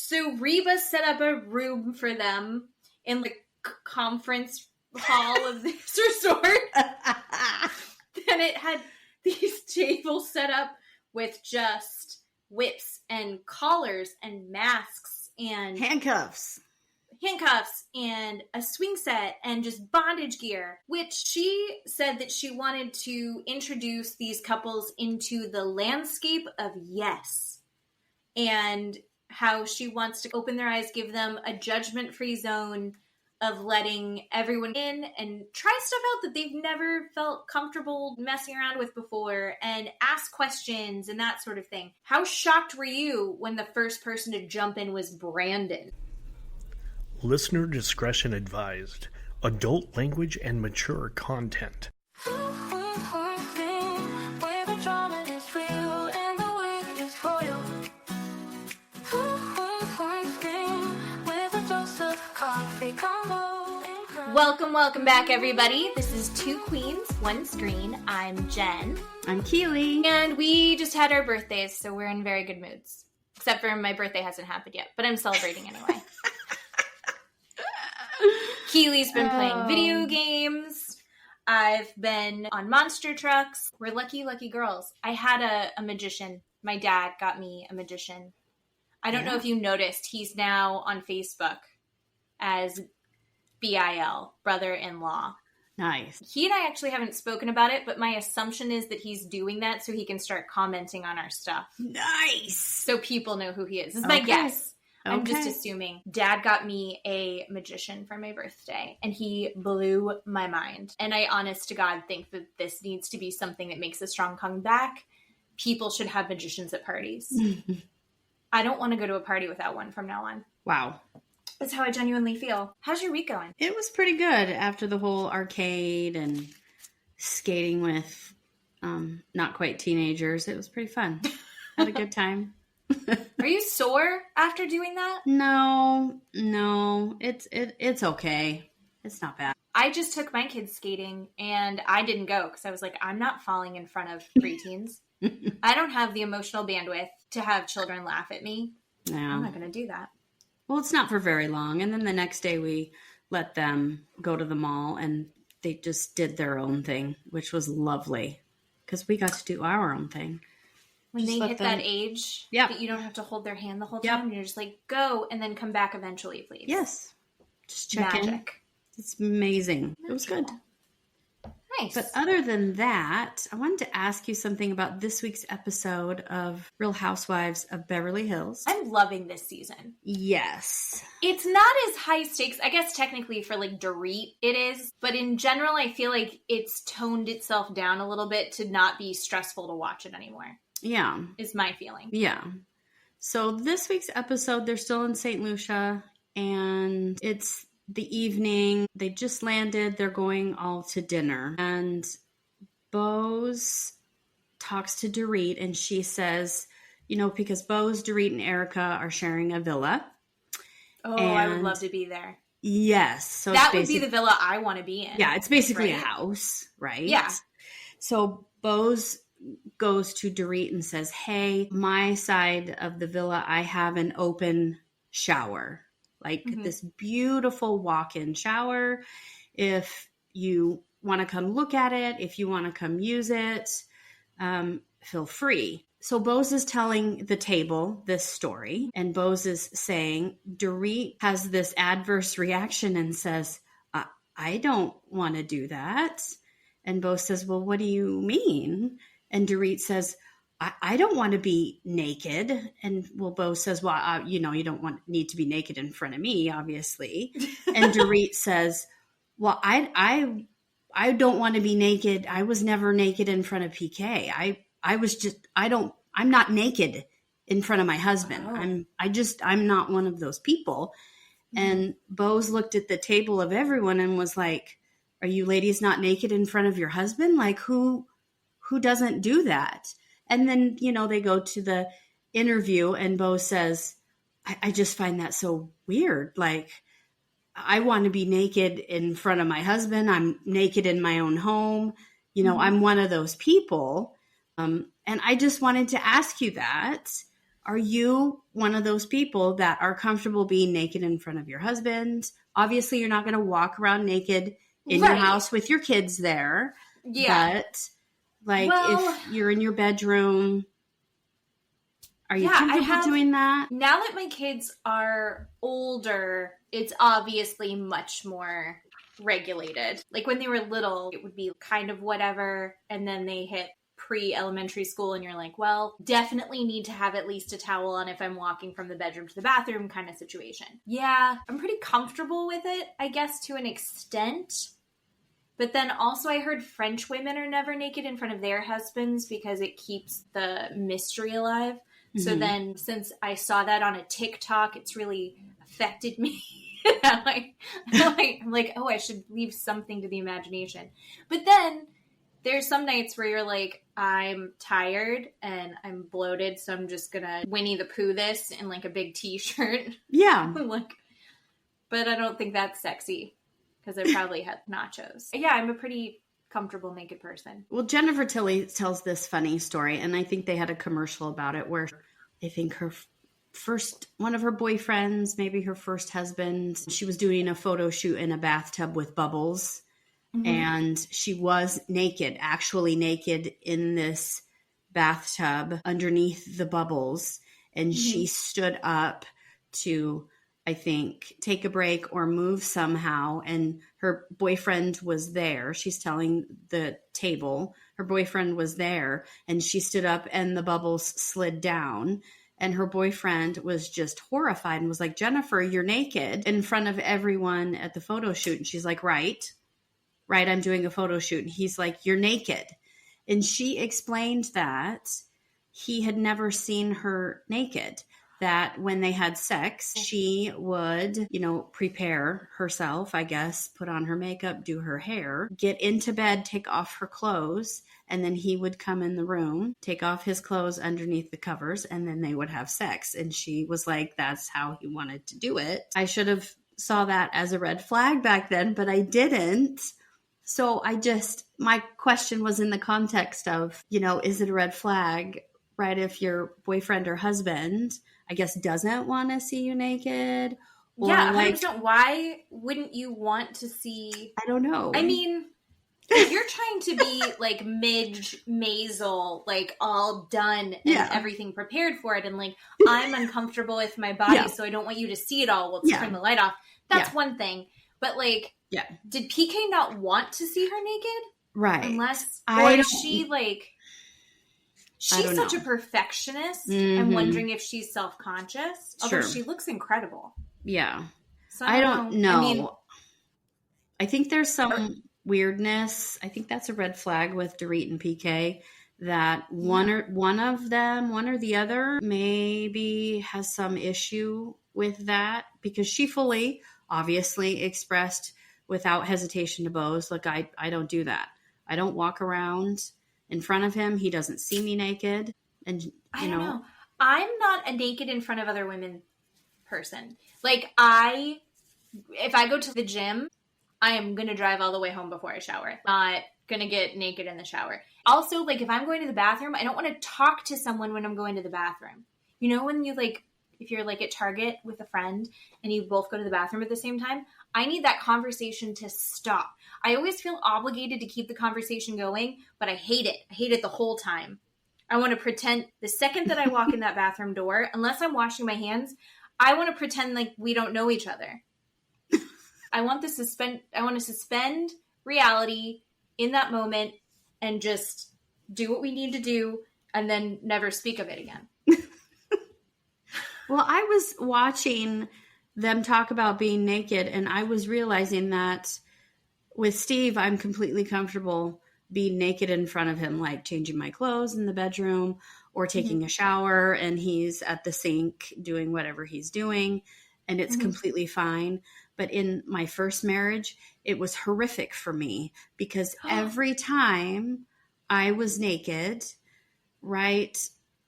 So Reba set up a room for them in the conference hall of this resort. And it had these tables set up with just whips and collars and masks and handcuffs and a swing set and just bondage gear, which she said that she wanted to introduce these couples into the landscape of yes, and how she wants to open their eyes, give them a judgment-free zone of letting everyone in and try stuff out that they've never felt comfortable messing around with before, and ask questions and that sort of thing. How shocked were you when the first person to jump in was Brandon? Listener discretion advised. Adult language and mature content. Welcome back, everybody. This is Two Queens, One Screen. I'm Jen. I'm Keeley. And we just had our birthdays, so we're in very good moods. Except for my birthday hasn't happened yet, but I'm celebrating anyway. Keeley's been playing video games. I've been on monster trucks. We're lucky girls. I had a magician. My dad got me a magician. I don't know if you noticed, he's now on Facebook as BIL, brother-in-law. Nice. He and I actually haven't spoken about it, but my assumption is that he's doing that so he can start commenting on our stuff. Nice. So people know who he is. This is my guess. I'm just assuming. Dad got me a magician for my birthday, and he blew my mind. And I, honest to God, think that this needs to be something that makes a strong comeback. People should have magicians at parties. I don't want to go to a party without one from now on. Wow. That's how I genuinely feel. How's your week going? It was pretty good after the whole arcade and skating with not quite teenagers. It was pretty fun. Had a good time. Are you sore after doing that? No, it's okay. It's not bad. I just took my kids skating and I didn't go because I was like, I'm not falling in front of preteens. I don't have the emotional bandwidth to have children laugh at me. No. I'm not going to do that. Well, it's not for very long. And then the next day we let them go to the mall and they just did their own thing, which was lovely because we got to do our own thing. When they hit that age that you don't have to hold their hand the whole time, you're just like, go, and then come back eventually, please. Yes. Just check in. It's amazing. It was good. Nice. But other than that, I wanted to ask you something about this week's episode of Real Housewives of Beverly Hills. I'm loving this season. Yes. It's not as high stakes. I guess technically for like Dorit it is. But in general, I feel like it's toned itself down a little bit to not be stressful to watch it anymore. Yeah. Is my feeling. Yeah. So this week's episode, they're still in St. Lucia and it's the evening. They just landed. They're going all to dinner. And Bose talks to Dorit and she says, because Bose, Dorit, and Erica are sharing a villa. Oh, I would love to be there. Yes. So that would be the villa I want to be in. Yeah, it's basically a house, right? Yeah. So Bose goes to Dorit and says, hey, my side of the villa, I have an open shower, like this beautiful walk-in shower. If you want to come look at it, if you want to come use it, feel free. So Bose is telling the table this story, and Bose is saying, Dorit has this adverse reaction and says, I don't want to do that. And Bose says, well, what do you mean? And Dorit says, I don't want to be naked. And Bose says, well, you don't need to be naked in front of me, obviously. And Dorit says, well, I don't want to be naked. I was never naked in front of PK. I'm not naked in front of my husband. Oh. I'm not one of those people. Mm-hmm. And Bose looked at the table of everyone and was like, are you ladies not naked in front of your husband? Like who doesn't do that? And then, they go to the interview and Bose says, I just find that so weird. Like, I want to be naked in front of my husband. I'm naked in my own home. I'm one of those people. And I just wanted to ask you that. Are you one of those people that are comfortable being naked in front of your husband? Obviously, you're not going to walk around naked in your house with your kids there. Yeah. But, like, if you're in your bedroom, are you comfortable doing that? Now that my kids are older, it's obviously much more regulated. Like, when they were little, it would be kind of whatever, and then they hit pre-elementary school and you're like, well, definitely need to have at least a towel on if I'm walking from the bedroom to the bathroom kind of situation. Yeah, I'm pretty comfortable with it, I guess, to an extent. But then also I heard French women are never naked in front of their husbands because it keeps the mystery alive. Mm-hmm. So then since I saw that on a TikTok, it's really affected me. I'm like, oh, I should leave something to the imagination. But then there's some nights where you're like, I'm tired and I'm bloated, so I'm just gonna Winnie the Pooh this in like a big t-shirt. Yeah. But I don't think that's sexy because I probably had nachos. Yeah, I'm a pretty comfortable naked person. Well, Jennifer Tilly tells this funny story, and I think they had a commercial about it where I think her one of her boyfriends, maybe her first husband, she was doing a photo shoot in a bathtub with bubbles. Mm-hmm. And she was naked, actually naked in this bathtub underneath the bubbles. And mm-hmm. she stood up to, I think, take a break or move somehow. And her boyfriend was there. She's telling the table, her boyfriend was there. And she stood up and the bubbles slid down. And her boyfriend was just horrified and was like, Jennifer, you're naked in front of everyone at the photo shoot. And she's like, right, I'm doing a photo shoot. And he's like, you're naked. And she explained that he had never seen her naked, that when they had sex, she would, prepare herself, I guess, put on her makeup, do her hair, get into bed, take off her clothes, and then he would come in the room, take off his clothes underneath the covers, and then they would have sex. And she was like, that's how he wanted to do it. I should have saw that as a red flag back then, but I didn't. So my question was in the context of, is it a red flag, right? If your boyfriend or husband, I guess, doesn't want to see you naked? Or yeah, 100%. Why wouldn't you want to see? I don't know. I mean, if you're trying to be like Midge Maisel, like all done and everything prepared for it, and like, I'm uncomfortable with my body, so I don't want you to see it all. Let's turn the light off. That's one thing. But like, did PK not want to see her naked? Right. Unless, or is she like, she's such a perfectionist. Mm-hmm. I'm wondering if she's self-conscious. Although she looks incredible. Yeah. So I don't know. I mean, I think there's some weirdness. I think that's a red flag with Dorit and PK, that one of them, one or the other, maybe has some issue with that, because she fully, obviously, expressed without hesitation to Bose, look, I don't do that. I don't walk around in front of him. He doesn't see me naked. And I don't know. I'm not a naked in front of other women person. Like, if I go to the gym, I am going to drive all the way home before I shower. Not going to get naked in the shower. Also, like, if I'm going to the bathroom, I don't want to talk to someone when I'm going to the bathroom. When you, like, if you're, like, at Target with a friend and you both go to the bathroom at the same time, I need that conversation to stop. I always feel obligated to keep the conversation going, but I hate it. I hate it the whole time. I want to pretend the second that I walk in that bathroom door, unless I'm washing my hands, I want to pretend like we don't know each other. I want to suspend reality in that moment and just do what we need to do and then never speak of it again. Well, I was watching them talk about being naked, and I was realizing that with Steve, I'm completely comfortable being naked in front of him, like changing my clothes in the bedroom or taking a shower, and he's at the sink doing whatever he's doing, and it's completely fine. But in my first marriage, it was horrific for me because every time I was naked, right,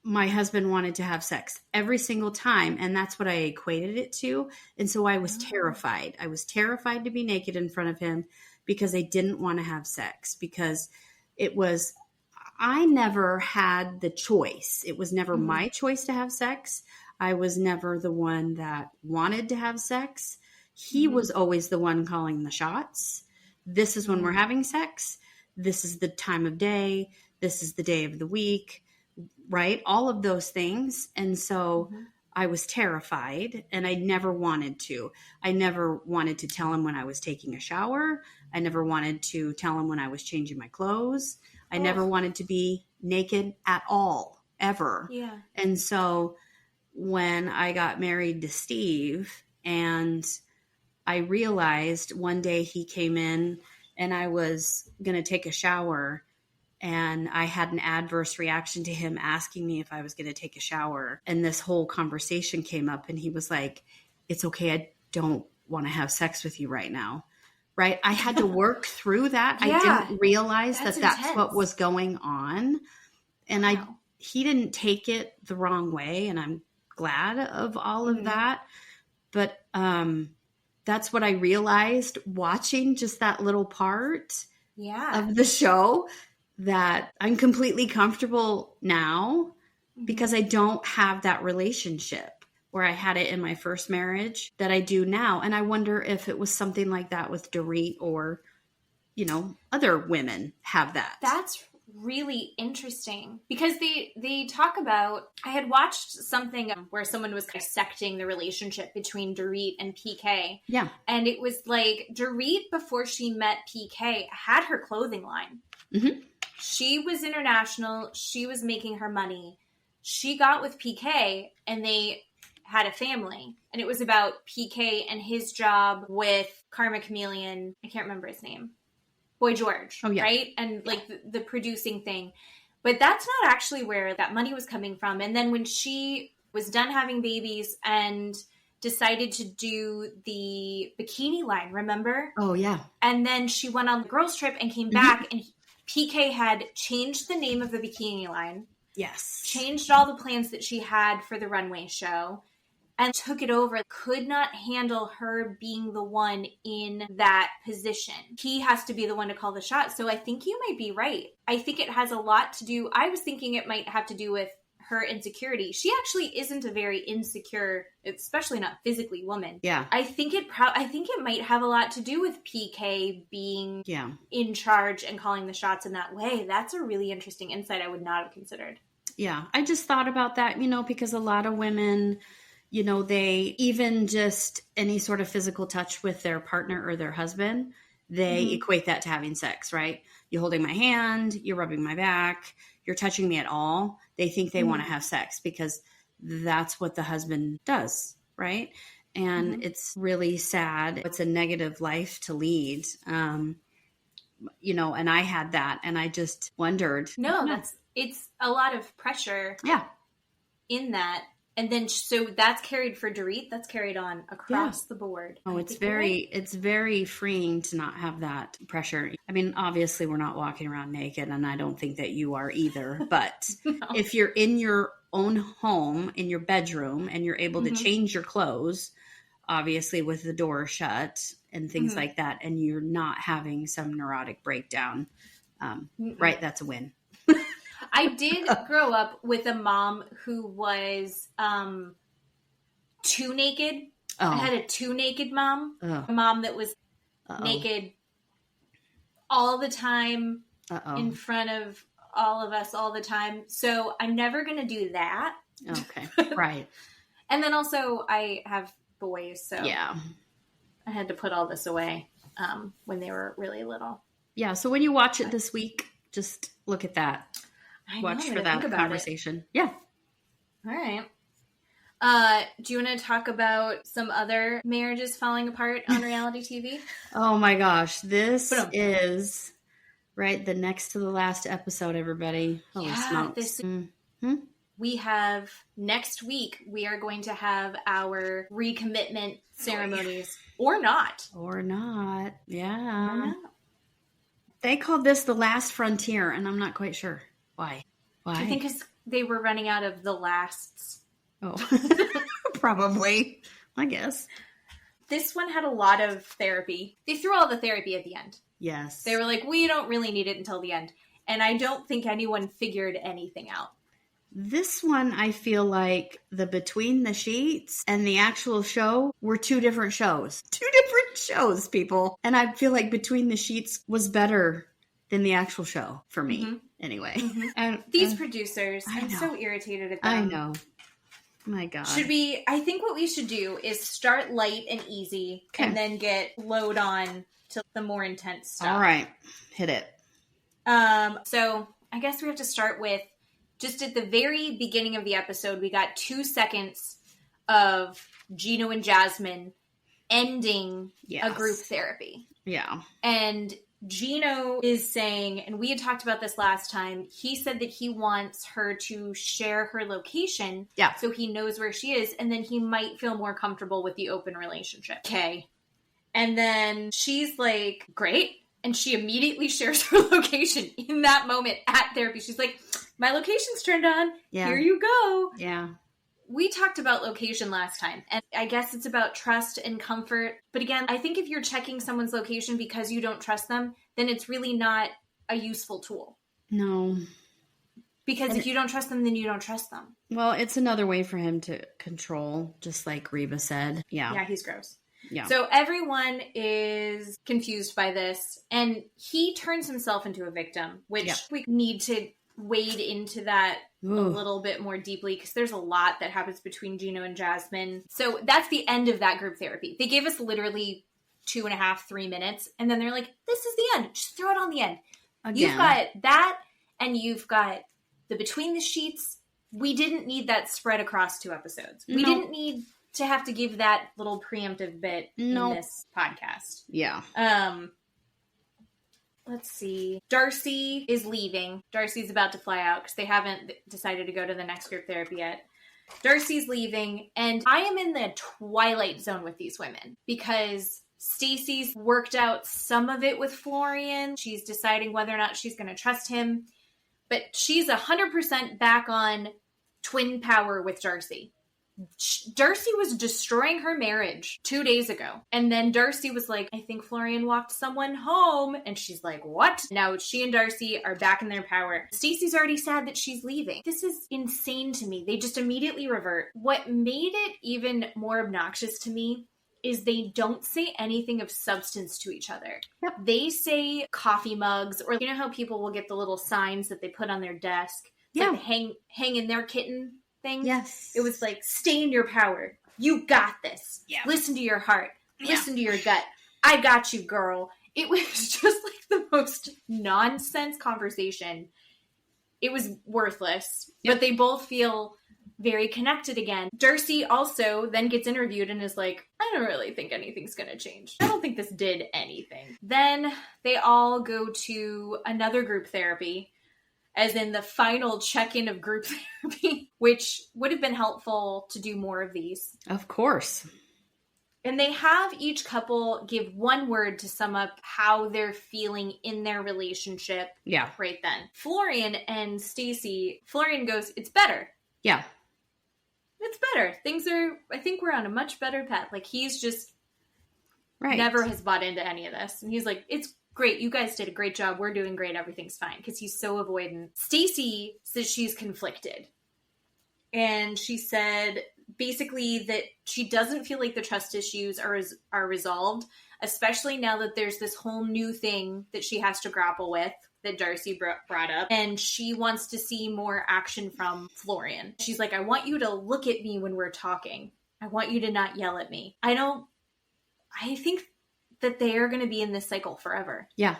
my husband wanted to have sex every single time. And that's what I equated it to. And so I was terrified. I was terrified to be naked in front of him because I didn't want to have sex, because it was, I never had the choice. It was never my choice to have sex. I was never the one that wanted to have sex. He was always the one calling the shots. This is when we're having sex. This is the time of day. This is the day of the week, right? All of those things. And so I was terrified, and I never wanted to. I never wanted to tell him when I was taking a shower. I never wanted to tell him when I was changing my clothes. I never wanted to be naked at all, ever. Yeah. And so when I got married to Steve, and I realized one day he came in and I was going to take a shower, and I had an adverse reaction to him asking me if I was going to take a shower. And this whole conversation came up, and he was like, it's okay. I don't want to have sex with you right now. Right. I had to work through that. Yeah, I didn't realize that's intense. what was going on. And he didn't take it the wrong way. And I'm glad of all of that. But that's what I realized watching just that little part of the show, that I'm completely comfortable now because I don't have that relationship where I had it in my first marriage that I do now. And I wonder if it was something like that with Dorit, or, other women have that. That's really interesting, because they talk about, I had watched something where someone was dissecting the relationship between Dorit and PK. Yeah. And it was like, Dorit, before she met PK, had her clothing line. Mm-hmm. She was international. She was making her money. She got with PK, and they had a family, and it was about PK and his job with Karma Chameleon. I can't remember his name. Boy George. Oh, yeah. Right? And like the producing thing. But that's not actually where that money was coming from. And then when she was done having babies and decided to do the bikini line, remember? Oh, yeah. And then she went on the girls' trip and came back, and PK had changed the name of the bikini line. Yes. Changed all the plans that she had for the runway show, and took it over. Could not handle her being the one in that position. He has to be the one to call the shot. So I think you might be right. I think it has a lot to do. I was thinking it might have to do with her insecurity. She actually isn't a very insecure, especially not physically, woman. Yeah. I think it might have a lot to do with PK being in charge and calling the shots in that way. That's a really interesting insight I would not have considered. Yeah. I just thought about that, because a lot of women, they even just any sort of physical touch with their partner or their husband, they equate that to having sex, right? You're holding my hand, you're rubbing my back, you're touching me at all. They think they want to have sex because that's what the husband does, right? And it's really sad. It's a negative life to lead, and I had that, and I just wondered. No, it's a lot of pressure. Yeah. In that. And then, so that's carried for Dorit. That's carried on across the board. Oh, it's very freeing to not have that pressure. I mean, obviously we're not walking around naked, and I don't think that you are either. But if you're in your own home, in your bedroom, and you're able to change your clothes, obviously with the door shut and things like that, and you're not having some neurotic breakdown, right? That's a win. I did grow up with a mom who was too naked. I had a too naked mom. A mom that was naked all the time in front of all of us all the time. So I'm never going to do that. Okay. Right. And then also I have boys. So yeah, I had to put all this away when they were really little. Yeah. So when you watch it this week, just look at that. Watch for that conversation. Yeah. All right. Do you want to talk about some other marriages falling apart on reality TV? Oh my gosh. This is the next to the last episode, everybody. Holy smokes. We have next week, we are going to have our recommitment ceremonies or not. Or not. Yeah. Or not. They called this the last frontier, and I'm not quite sure. Why? I think because they were running out of the lasts. Oh, probably. I guess. This one had a lot of therapy. They threw all the therapy at the end. Yes. They were like, we don't really need it until the end. And I don't think anyone figured anything out. This one, I feel like the Between the Sheets and the actual show were two different shows. Two different shows, people. And I feel like Between the Sheets was better than the actual show for me, anyway. And these producers, I'm so irritated at them. I know. My God. I think what we should do is start light and easy and then get load on to the more intense stuff. All right. Hit it. So I guess we have to start with just at the very beginning of the episode, we got 2 seconds of Gino and Jasmine ending a group therapy. Yeah. And Gino is saying, and we had talked about this last time, he said that he wants her to share her location so he knows where she is, and then he might feel more comfortable with the open relationship. Okay. And then she's like, great. And she immediately shares her location in that moment at therapy. She's like, my location's turned on. Yeah. Here you go. Yeah. We talked about location last time, and I guess it's about trust and comfort. But again, I think if you're checking someone's location because you don't trust them, then it's really not a useful tool. No. Because if you don't trust them, then you don't trust them. Well, it's another way for him to control, just like Reba said. Yeah. Yeah, he's gross. Yeah. So everyone is confused by this, and he turns himself into a victim, which we need to wade into that a little bit more deeply, because there's a lot that happens between Gino and Jasmine. So that's the end of that group therapy. They gave us literally 2.5, 3 minutes, and then they're like, this is the end. Just throw it on the end. Again. You've got that, and you've got the Between the Sheets. We didn't need that spread across 2 episodes. We didn't need to have to give that little preemptive bit in this podcast. Yeah. Let's see. Darcey is leaving. Darcey's about to fly out because they haven't decided to go to the next group therapy yet. Darcey's leaving, and I am in the twilight zone with these women because Stacy's worked out some of it with Florian. She's deciding whether or not she's going to trust him, but she's 100% back on twin power with Darcey. Darcey was destroying her marriage 2 days ago. And then Darcey was like, I think Florian walked someone home. And she's like, what? Now she and Darcey are back in their power. Stacy's already sad that she's leaving. This is insane to me. They just immediately revert. What made it even more obnoxious to me is they don't say anything of substance to each other. Yep. They say coffee mugs, or you know how people will get the little signs that they put on their desk? It's like hang in their kitten thing. Yes. It was like, stay in your power. You got this. Yeah. Listen to your heart. Listen to your gut. I got you, girl. It was just like the most nonsense conversation. It was worthless. Yep. But they both feel very connected again. Darcey also then gets interviewed and is like, I don't really think anything's going to change. I don't think this did anything. Then they all go to another group therapy, as in the final check-in of group therapy, which would have been helpful to do more of these. Of course. And they have each couple give one word to sum up how they're feeling in their relationship. Yeah. Right then. Florian and Stacy, Florian goes, it's better. Yeah. It's better. I think we're on a much better path. Like, he's just never has bought into any of this. And he's like, it's great. You guys did a great job. We're doing great. Everything's fine. Because he's so avoidant. Stacy says she's conflicted. And she said basically that she doesn't feel like the trust issues are resolved, especially now that there's this whole new thing that she has to grapple with that Darcey brought up. And she wants to see more action from Florian. She's like, I want you to look at me when we're talking. I want you to not yell at me. I think that they are going to be in this cycle forever. Yeah.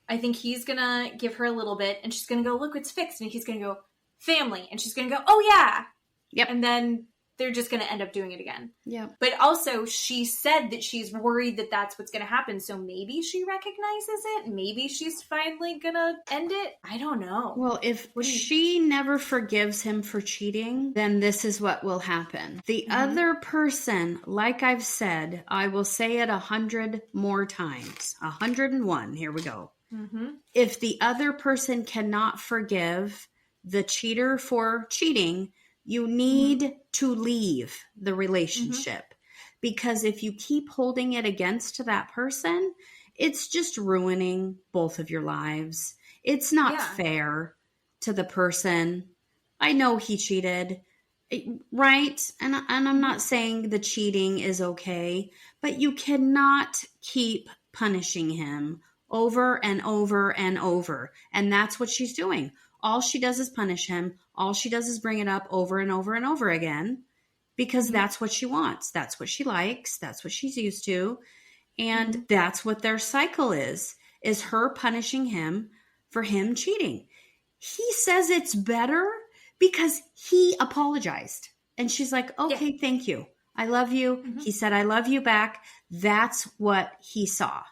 I think he's going to give her a little bit and she's going to go, look, it's fixed. And he's going to go, family. And she's going to go, oh yeah. Yep. And then they're just going to end up doing it again. Yeah. But also she said that she's worried that that's what's going to happen. So maybe she recognizes it. Maybe she's finally going to end it. I don't know. Well, if she never forgives him for cheating, then this is what will happen. The other person, like I've said, I will say it 100 more times. 101. Here we go. Mm-hmm. If the other person cannot forgive the cheater for cheating, you need to leave the relationship, because if you keep holding it against that person, it's just ruining both of your lives. It's not fair to the person. I know he cheated, right? And I'm not saying the cheating is okay, but you cannot keep punishing him over and over and over. And that's what she's doing. All she does is punish him. All she does is bring it up over and over and over again because that's what she wants. That's what she likes. That's what she's used to. And that's what their cycle is her punishing him for him cheating. He says it's better because he apologized. And she's like, okay, thank you. I love you. He said, I love you back. That's what he saw.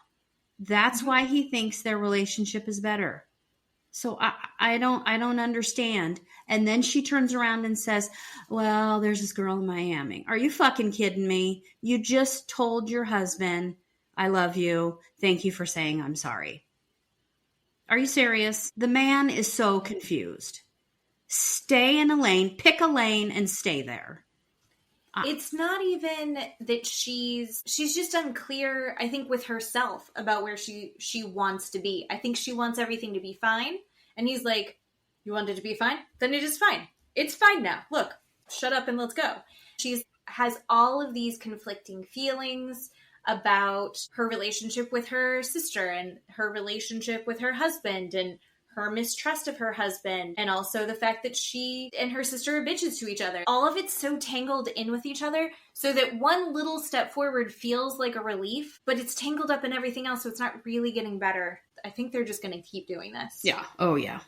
That's why he thinks their relationship is better. So I don't understand. And then she turns around and says, well, there's this girl in Miami. Are you fucking kidding me? You just told your husband, I love you. Thank you for saying I'm sorry. Are you serious? The man is so confused. Stay in a lane, pick a lane and stay there. It's not even that she's just unclear, I think, with herself about where she wants to be. I think she wants everything to be fine. And he's like, you want it to be fine? Then it is fine. It's fine now. Look, shut up and let's go. She has all of these conflicting feelings about her relationship with her sister and her relationship with her husband and her mistrust of her husband, and also the fact that she and her sister are bitches to each other. All of it's so tangled in with each other so that one little step forward feels like a relief, but it's tangled up in everything else, so it's not really getting better. I think they're just going to keep doing this. Yeah. Oh, yeah.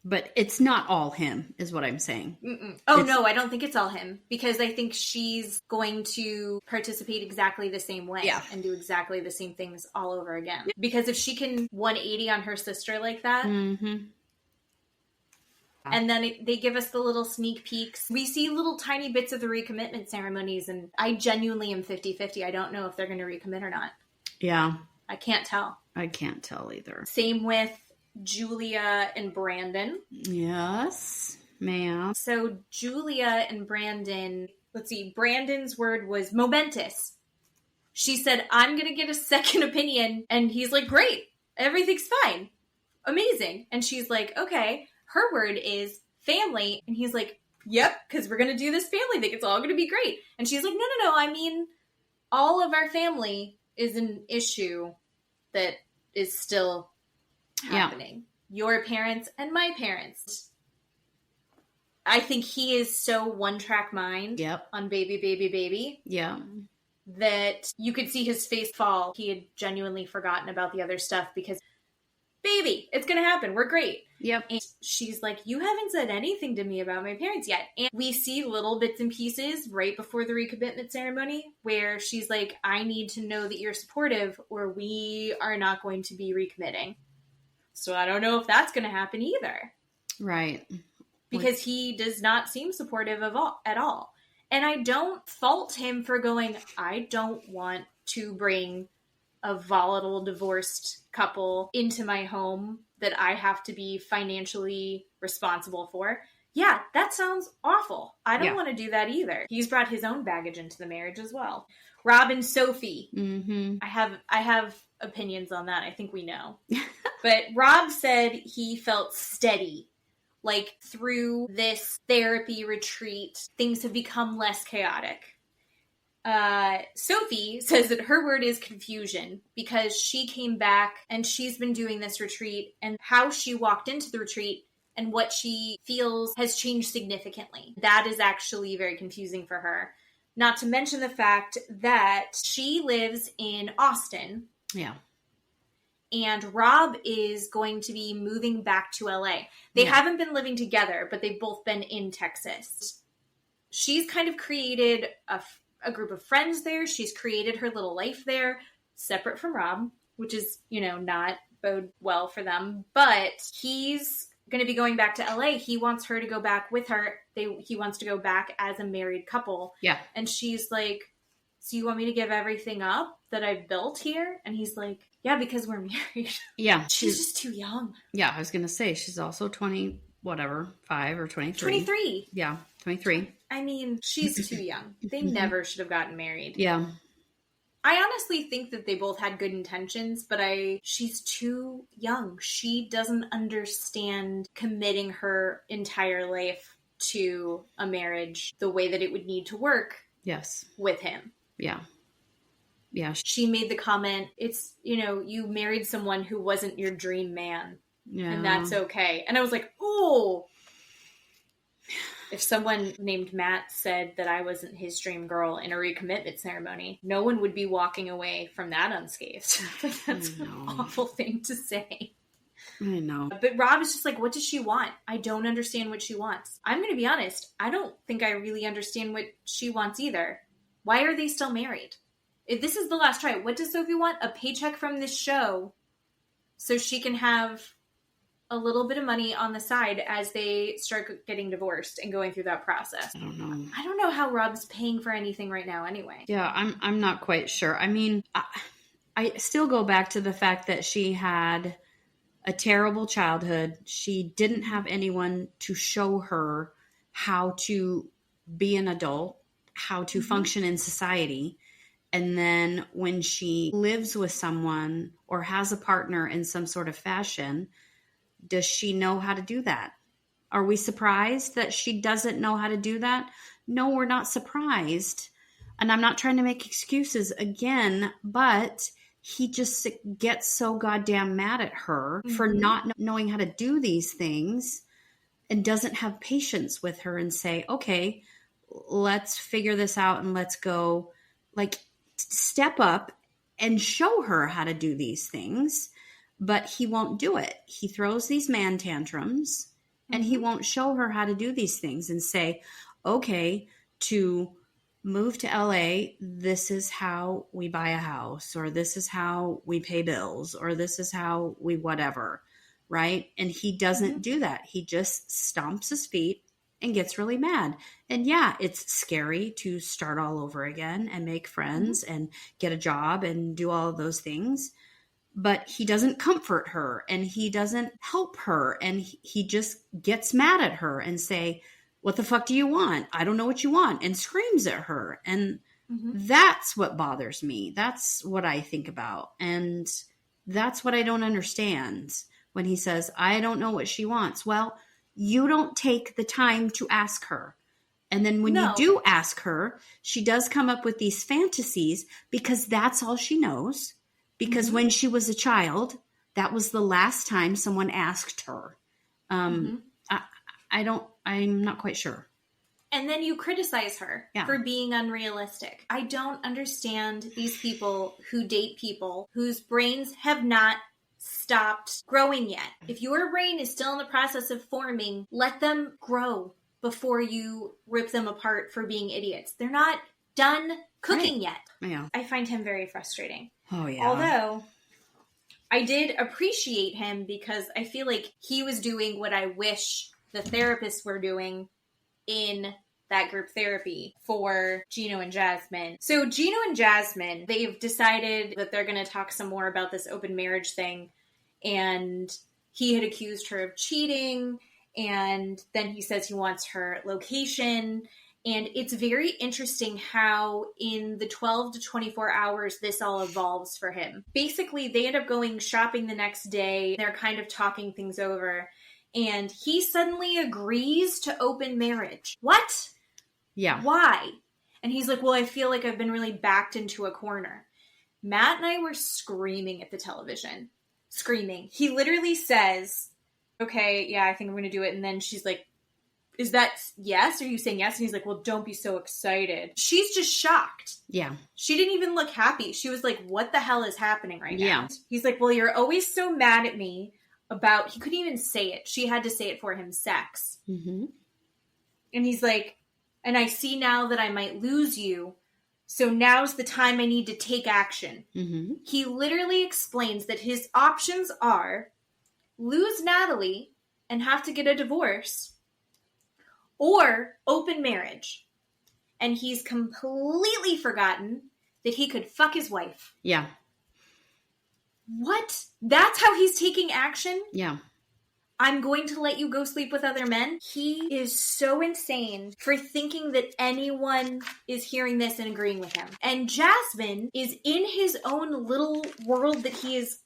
But it's not all him, is what I'm saying. No, I don't think it's all him. Because I think she's going to participate exactly the same way. Yeah. And do exactly the same things all over again. Because if she can 180 on her sister like that... And then they give us the little sneak peeks. We see little tiny bits of the recommitment ceremonies. And I genuinely am 50-50. I don't know if they're going to recommit or not. Yeah. I can't tell. I can't tell either. Same with Julia and Brandon. Yes, ma'am. So Julia and Brandon, let's see, Brandon's word was momentous. She said, I'm going to get a second opinion. And he's like, great, everything's fine. Amazing. And she's like, okay. Her word is family. And he's like, yep, because we're going to do this family thing. It's all going to be great. And she's like, no. I mean, all of our family is an issue that is still happening. Your parents and my parents. I think he is so one-track mind on baby. Yeah. That you could see his face fall. He had genuinely forgotten about the other stuff because, baby, it's going to happen. We're great. Yep. And she's like, you haven't said anything to me about my parents yet. And we see little bits and pieces right before the recommitment ceremony where she's like, I need to know that you're supportive or we are not going to be recommitting. So I don't know if that's going to happen either. Right. Because he does not seem supportive at all. And I don't fault him for going, I don't want to bring a volatile divorced couple into my home that I have to be financially responsible for. Yeah, that sounds awful. I don't want to do that either. He's brought his own baggage into the marriage as well. Rob and Sophie. I have opinions on that. I think we know. But Rob said he felt steady. Like through this therapy retreat, things have become less chaotic. Sophie says that her word is confusion because she came back and she's been doing this retreat and how she walked into the retreat and what she feels has changed significantly. That is actually very confusing for her. Not to mention the fact that she lives in Austin. Yeah. And Rob is going to be moving back to LA. They haven't been living together, but they've both been in Texas. She's kind of created a group of friends there. She's created her little life there, separate from Rob, which is, not bode well for them. But he's going to be going back to LA. He wants her to go back with her. He wants to go back as a married couple. Yeah. And she's like, so you want me to give everything up that I've built here? And he's like, yeah, because we're married. Yeah. She's just too young. Yeah, I was going to say, she's also 20, whatever, 5 or 23. 23. Yeah, 23. I mean, she's too young. They never should have gotten married. Yeah. I honestly think that they both had good intentions, but she's too young. She doesn't understand committing her entire life to a marriage the way that it would need to work. Yes. With him. Yeah. Yeah. She made the comment, it's, you married someone who wasn't your dream man. Yeah. And that's okay. And I was like, oh, if someone named Matt said that I wasn't his dream girl in a recommitment ceremony, no one would be walking away from that unscathed. That's an awful thing to say. I know. But Rob is just like, what does she want? I don't understand what she wants. I'm going to be honest. I don't think I really understand what she wants either. Why are they still married? If this is the last try, what does Sophie want? A paycheck from this show so she can have a little bit of money on the side as they start getting divorced and going through that process. I don't know. I don't know how Rob's paying for anything right now anyway. Yeah, I'm not quite sure. I mean, I still go back to the fact that she had a terrible childhood. She didn't have anyone to show her how to be an adult, how to function in society. And then when she lives with someone or has a partner in some sort of fashion, does she know how to do that? Are we surprised that she doesn't know how to do that? No, we're not surprised. And I'm not trying to make excuses again, but he just gets so goddamn mad at her for not knowing how to do these things and doesn't have patience with her and say, okay, let's figure this out and let's go step up and show her how to do these things. But he won't do it. He throws these man tantrums and he won't show her how to do these things and say, okay, to move to LA, this is how we buy a house, or this is how we pay bills, or this is how we whatever, right? And he doesn't do that. He just stomps his feet and gets really mad. And yeah, it's scary to start all over again and make friends and get a job and do all of those things. But he doesn't comfort her and he doesn't help her. And he just gets mad at her and say, what the fuck do you want? I don't know what you want. And screams at her. And that's what bothers me. That's what I think about. And that's what I don't understand when he says, I don't know what she wants. Well, you don't take the time to ask her. And then when you do ask her, she does come up with these fantasies because that's all she knows. Because when she was a child, that was the last time someone asked her. I'm not quite sure. And then you criticize her for being unrealistic. I don't understand these people who date people whose brains have not stopped growing yet. If your brain is still in the process of forming, let them grow before you rip them apart for being idiots. They're not done cooking yet. Yeah. I find him very frustrating. Oh, yeah. Although I did appreciate him because I feel like he was doing what I wish the therapists were doing in that group therapy for Gino and Jasmine. So Gino and Jasmine, they've decided that they're going to talk some more about this open marriage thing. And he had accused her of cheating. And then he says he wants her location. And it's very interesting how in the 12 to 24 hours this all evolves for him. Basically, they end up going shopping the next day. They're kind of talking things over. And he suddenly agrees to open marriage. What? Yeah. Why? And he's like, well, I feel like I've been really backed into a corner. Matt and I were screaming at the television. Screaming. He literally says, okay, yeah, I think I'm going to do it. And then she's like, is that yes? Are you saying yes? And he's like, well, don't be so excited. She's just shocked. Yeah. She didn't even look happy. She was like, what the hell is happening right now? Yeah. He's like, well, you're always so mad at me about, he couldn't even say it. She had to say it for him, sex. Mm-hmm. And he's like, and I see now that I might lose you. So now's the time I need to take action. Mm-hmm. He literally explains that his options are lose Natalie and have to get a divorce, or open marriage. And he's completely forgotten that he could fuck his wife. Yeah. What? That's how he's taking action? Yeah. I'm going to let you go sleep with other men. He is so insane for thinking that anyone is hearing this and agreeing with him. And Jasmine is in his own little world that he has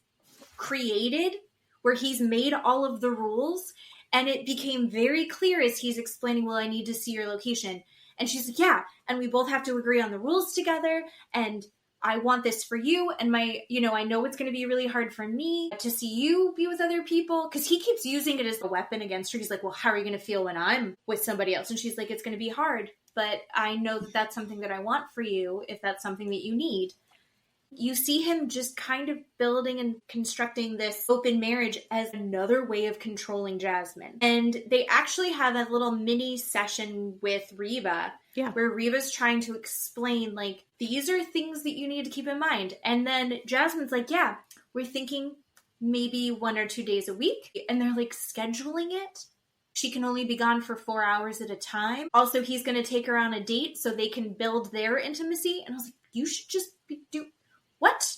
created, where he's made all of the rules. And it became very clear as he's explaining, well, I need to see your location. And she's like, yeah. And we both have to agree on the rules together. And I want this for you. And I know it's going to be really hard for me to see you be with other people. Because he keeps using it as a weapon against her. He's like, well, how are you going to feel when I'm with somebody else? And she's like, it's going to be hard. But I know that that's something that I want for you, if that's something that you need. You see him just kind of building and constructing this open marriage as another way of controlling Jasmine. And they actually have a little mini session with Reva, where Reva's trying to explain, like, these are things that you need to keep in mind. And then Jasmine's like, yeah, we're thinking maybe 1 or 2 days a week. And they're like scheduling it. She can only be gone for 4 hours at a time. Also, he's going to take her on a date so they can build their intimacy. And I was like, you should just do what?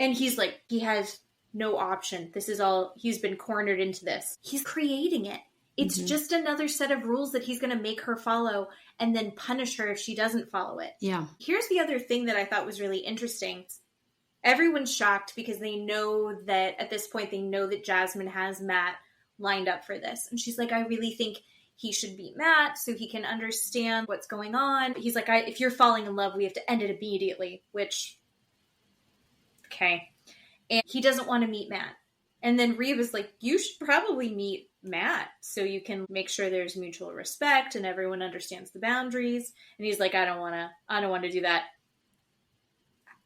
And he's like, he has no option. This is all, he's been cornered into this. He's creating it. It's just another set of rules that he's going to make her follow and then punish her if she doesn't follow it. Yeah. Here's the other thing that I thought was really interesting. Everyone's shocked because they know that at this point, they know that Jasmine has Matt lined up for this. And she's like, I really think he should beat Matt so he can understand what's going on. He's like, if you're falling in love, we have to end it immediately, which... okay. And he doesn't want to meet Matt. And then Reva's like, you should probably meet Matt so you can make sure there's mutual respect and everyone understands the boundaries. And he's like, I don't want to do that.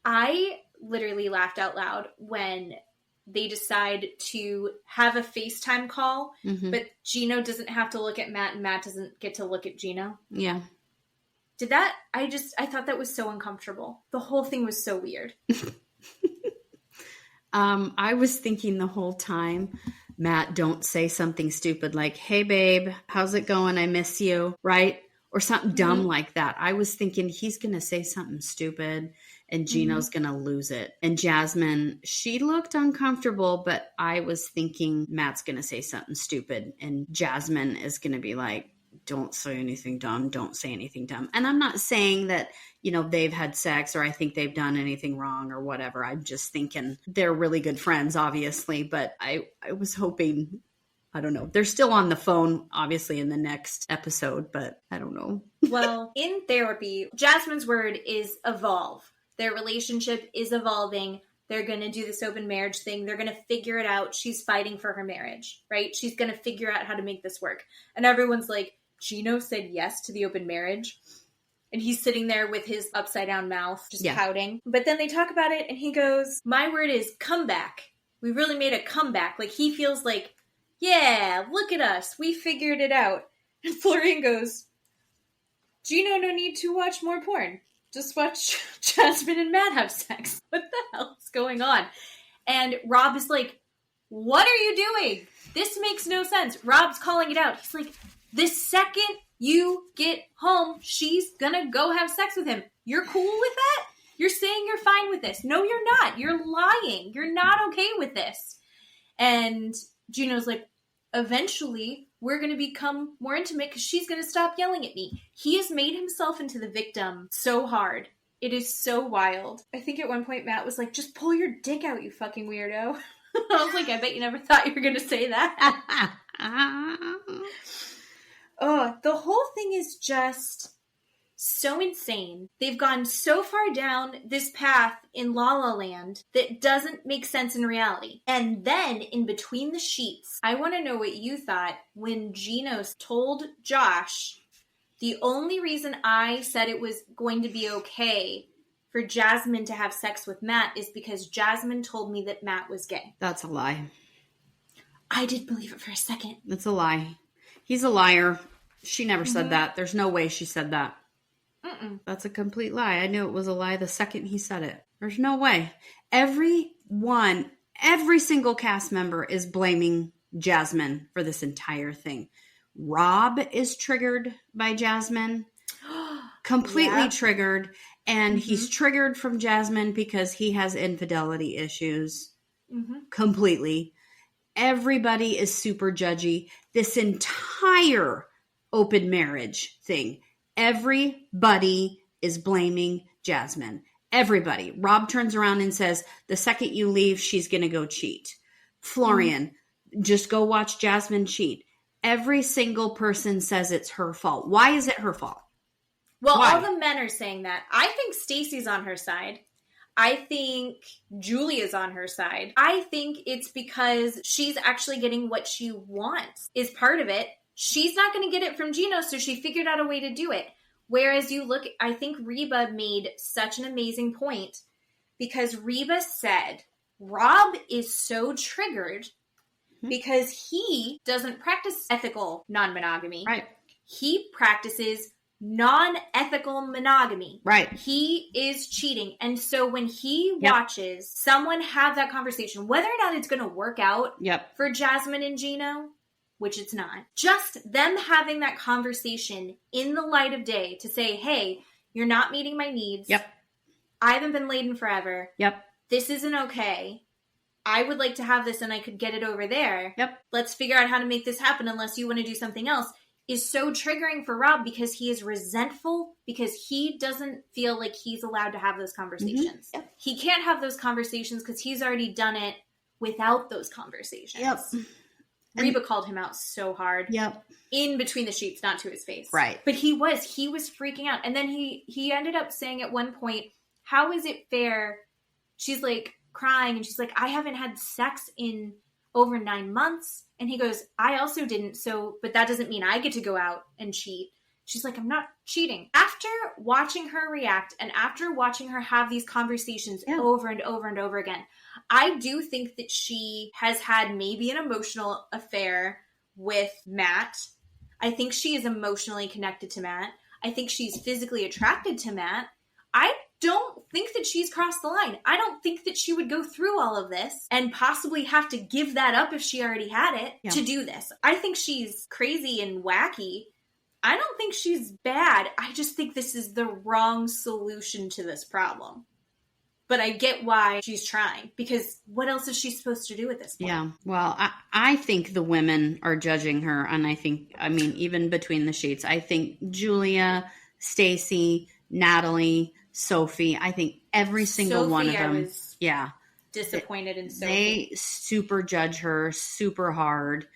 I literally laughed out loud when they decide to have a FaceTime call, but Gino doesn't have to look at Matt and Matt doesn't get to look at Gino. Yeah. I thought that was so uncomfortable. The whole thing was so weird. I was thinking the whole time, Matt, don't say something stupid like, hey, babe, how's it going? I miss you, right? Or something dumb like that. I was thinking he's going to say something stupid and Gino's going to lose it. And Jasmine, she looked uncomfortable, but I was thinking Matt's going to say something stupid and Jasmine is going to be like, don't say anything dumb. Don't say anything dumb. And I'm not saying that, they've had sex or I think they've done anything wrong or whatever. I'm just thinking they're really good friends, obviously. But I was hoping, I don't know. They're still on the phone, obviously, in the next episode, but I don't know. Well, in therapy, Jasmine's word is evolve. Their relationship is evolving. They're going to do this open marriage thing. They're going to figure it out. She's fighting for her marriage, right? She's going to figure out how to make this work. And everyone's like, Gino said yes to the open marriage. And he's sitting there with his upside down mouth, just pouting. But then they talk about it and he goes, my word is comeback. We really made a comeback. Like he feels like, yeah, look at us. We figured it out. And Florian goes, Gino, no need to watch more porn. Just watch Jasmine and Matt have sex. What the hell is going on? And Rob is like, what are you doing? This makes no sense. Rob's calling it out. He's like, the second you get home, she's gonna go have sex with him. You're cool with that? You're saying you're fine with this. No, you're not. You're lying. You're not okay with this. And Gino's like, eventually, we're going to become more intimate because she's going to stop yelling at me. He has made himself into the victim so hard. It is so wild. I think at one point Matt was like, just pull your dick out, you fucking weirdo. I was like, I bet you never thought you were going to say that. Oh, the whole thing is just so insane. They've gone so far down this path in La La Land that doesn't make sense in reality. And then in between the sheets, I want to know what you thought when Gino told Josh, the only reason I said it was going to be okay for Jasmine to have sex with Matt is because Jasmine told me that Matt was gay. That's a lie. I did believe it for a second. That's a lie. He's a liar. She never said that. There's no way she said that. That's a complete lie. I knew it was a lie the second he said it. There's no way. Every single cast member is blaming Jasmine for this entire thing. Rob is triggered by Jasmine. Completely triggered. And he's triggered from Jasmine because he has infidelity issues. Completely. everybody is super judgy. This entire open marriage thing, everybody is blaming Jasmine. Everybody. Rob turns around and says, the second you leave, she's going to go cheat. Florian, just go watch Jasmine cheat. Every single person says it's her fault. Why is it her fault? Well, Why? all the men are saying that. I think Stacy's on her side. I think Julia's on her side. I think it's because she's actually getting what she wants is part of it. She's not going to get it from Gino, so she figured out a way to do it. Whereas you look, I think Reba made such an amazing point because Reba said, Rob is so triggered because he doesn't practice ethical non-monogamy. Right. He practices non-ethical monogamy. Right. He is cheating. And so when he watches someone have that conversation, whether or not it's going to work out for Jasmine and Gino, which it's not, just them having that conversation in the light of day to say, hey, you're not meeting my needs. Yep. I haven't been laid in forever. Yep. This isn't okay. I would like to have this and I could get it over there. Yep. Let's figure out how to make this happen unless you want to do something else. Is so triggering for Rob because he is resentful because he doesn't feel like he's allowed to have those conversations. Yep. He can't have those conversations because he's already done it without those conversations. Yep. Reba called him out so hard. Yep. In between the sheets, not to his face. Right. But he was freaking out. And then he ended up saying at one point, how is it fair? She's like crying and she's like, I haven't had sex in over 9 months. And he goes, I also didn't. So, but that doesn't mean I get to go out and cheat. She's like, I'm not cheating. After watching her react and after watching her have these conversations over and over and over again, I do think that she has had maybe an emotional affair with Matt. I think she is emotionally connected to Matt. I think she's physically attracted to Matt. I don't think that she's crossed the line. I don't think that she would go through all of this and possibly have to give that up if she already had it to do this. I think she's crazy and wacky. I don't think she's bad. I just think this is the wrong solution to this problem. But I get why she's trying, because what else is she supposed to do at this point? Yeah. Well, I think the women are judging her. And I mean, even between the sheets, I think Julia, Stacy, Natalie, Sophie, I think every single one of them. Disappointed in Sophie. They super judge her super hard.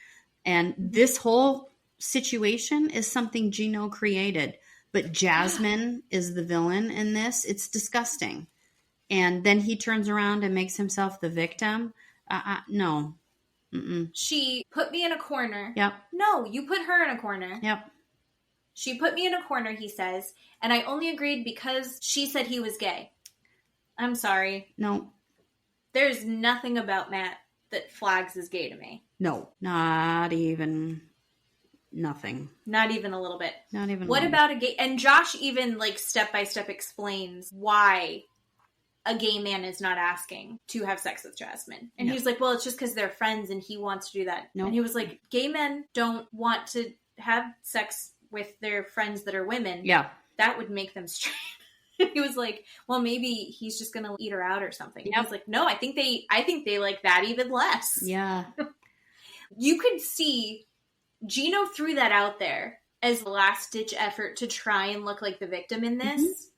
And this whole situation is something Gino created. But Jasmine is the villain in this. It's disgusting. And then he turns around and makes himself the victim. No. Mm-mm. She put me in a corner. Yep. No, you put her in a corner. Yep. She put me in a corner, he says, and I only agreed because she said he was gay. I'm sorry. No. There's nothing about Matt that flags as gay to me. No. Not even nothing. Not even a little bit. Not even What about a gay... And Josh even, like, step-by-step explains why a gay man is not asking to have sex with Jasmine. And he was like, well, it's just because they're friends and he wants to do that. Nope. And he was like, gay men don't want to have sex with their friends that are women. Yeah. That would make them straight. He was like, well, maybe he's just going to eat her out or something. Yep. He was like, no, I think they like that even less. Yeah. You could see Gino threw that out there as a last-ditch effort to try and look like the victim in this. Mm-hmm.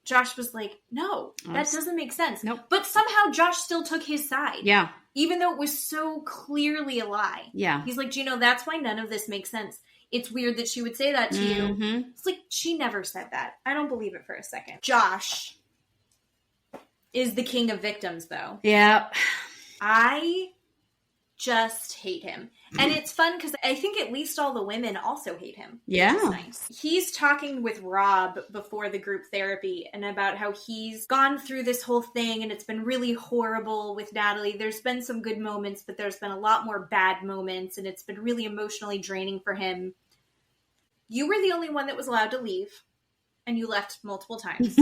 Josh was like, no, that doesn't make sense. Nope. But somehow Josh still took his side. Yeah. Even though it was so clearly a lie. Yeah. He's like, Gino, that's why none of this makes sense. It's weird that she would say that to you. It's like, she never said that. I don't believe it for a second. Josh is the king of victims, though. Yeah. I just hate him. And it's fun because I think at least all the women also hate him. Yeah. Nice. He's talking with Rob before the group therapy and about how he's gone through this whole thing and it's been really horrible with Natalie. There's been some good moments, but there's been a lot more bad moments and it's been really emotionally draining for him. You were the only one that was allowed to leave and you left multiple times.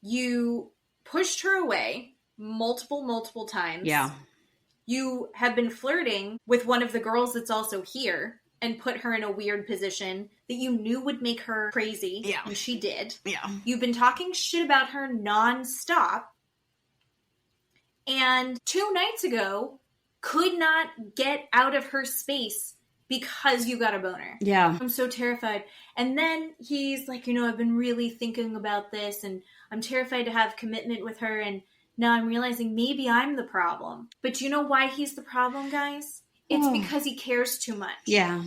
You pushed her away multiple times. Yeah. You have been flirting with one of the girls that's also here and put her in a weird position that you knew would make her crazy. Yeah. And she did. Yeah. You've been talking shit about her nonstop. and 2 nights ago could not get out of her space because you got a boner. Yeah. I'm so terrified. And then he's like, I've been really thinking about this and I'm terrified to have commitment with her. And now I'm realizing maybe I'm the problem. But you know why he's the problem, guys? It's because he cares too much. Yeah.